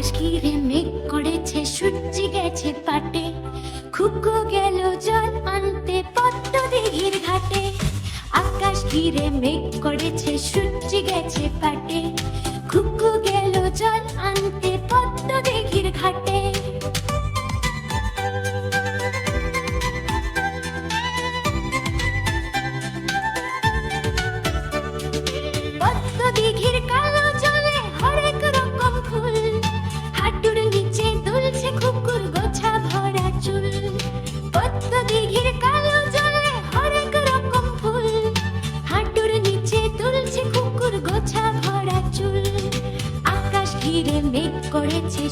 আকাশ ঘিরে মেঘ করেছে, সূর্য গেছে পাটে, খুকু গেল জল আনতে পদ্ম দিঘির ঘাটে। আকাশ ঘিরে মেঘ করেছে, সূর্য গেছে পাটে, খুকু গেল জল আনতে পদ্ম দিঘির ঘাটে। পদ্ম দিঘির কালো জলে হরেক রকম ফুল, হাঁটুর নিচে দুলছে খুকুর গোছা ভরা চুল। পদ্ম দিঘির কালো জলে হরেক রকম ফুল, হাঁটুর নিচে দুলছে খুকুর গোছা ভরা চুল। আকাশ ঘিরে মেঘ করেছে,